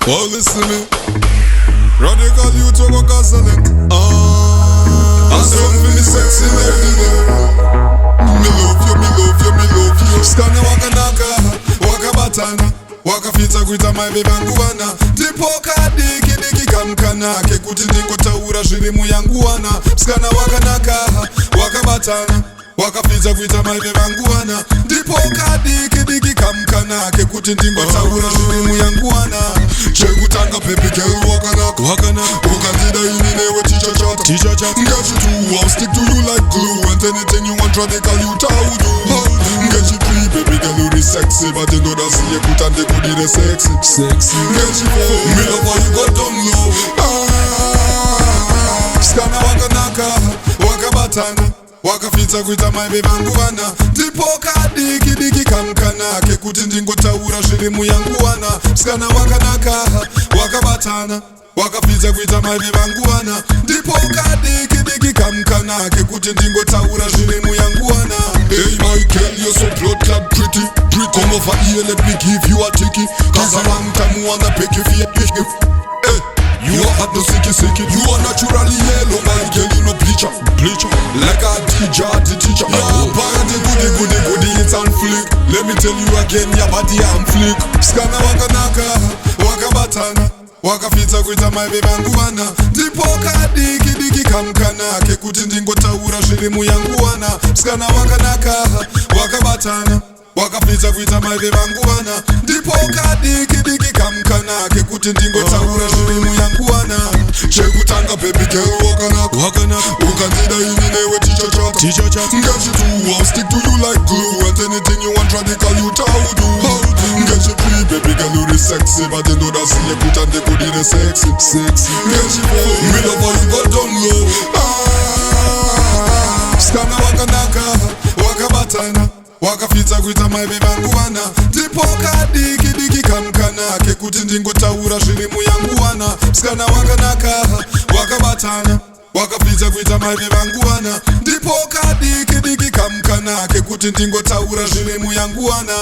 Oh, listen to me. Radical youth who go gasoline. I saw for me sexy lady. Me love you, me love you, me love you. Skana waka naka, waka batana, waka fita kuita my baby anguana. Dipoka diki diki kamkana, kekuti ndingo taura shirimu yanguana. Skana waka naka, waka batana, waka fita kuita my baby anguana. Dipoka diki diki kamkana, kekuti ndingo taura shirimu yanguana. Chekutanga baby girl waka naka, ukandida ininewe teacher chat. Get you two, I'll stick to you like glue. And anything you want, radical you how do. Get you three, baby girl, you sexy. But you know that see you put and they could be sexy. Get you four, me love how you got down low. Skana waka naka, waka batana, waka fita kuita my baby anguana. Dipoka diki diki kamkana, kekuti ndingo taura shirimu yanguana. Skana waka naka, waka batana, waka fita kuita my baby anguana. Dipoka diki diki kamkana, kekuti ndingo taura shirimu yanguana. Hey my girl, you're so blood clad pretty. Come over here, let me give you a ticket. Cause a long time I wanna pick you for your pick. Hey, you are hot no sicky. You are naturally yellow, my girl, you know bleacher. Like a teacher. Yeah, party goody, it's on flick. Let me tell you again, your body on flick. Skana waka naka, waka batana, waka fita kuita my baby anguana. Dipoka diki kamkana, kekuti ndingo taura shirimu yanguana. Skana waka naka, waka batana, waka fita kuita my baby anguana. Dipoka diki kamkana, kekuti ndingo taura shirimu yanguana. Chekutanga baby girl waka naka, ukandida ininewe teacher chat. Get you two, I'll stick to you like glue. And anything you want, radical you how do. Get you three, baby girl, you sexy. But you know that see you put and they could be sexy. Get you four, me love how you got down low. Skana waka naka, waka batana, waka fita kuita my baby anguana. Dipoka diki kamkana, kekuti ndingo taura shirimu yanguana. Skana waka naka, waka batana, waka fita kuita my baby anguana. Dipoka diki kamkana, kekuti ndingo taura shirimu yanguana.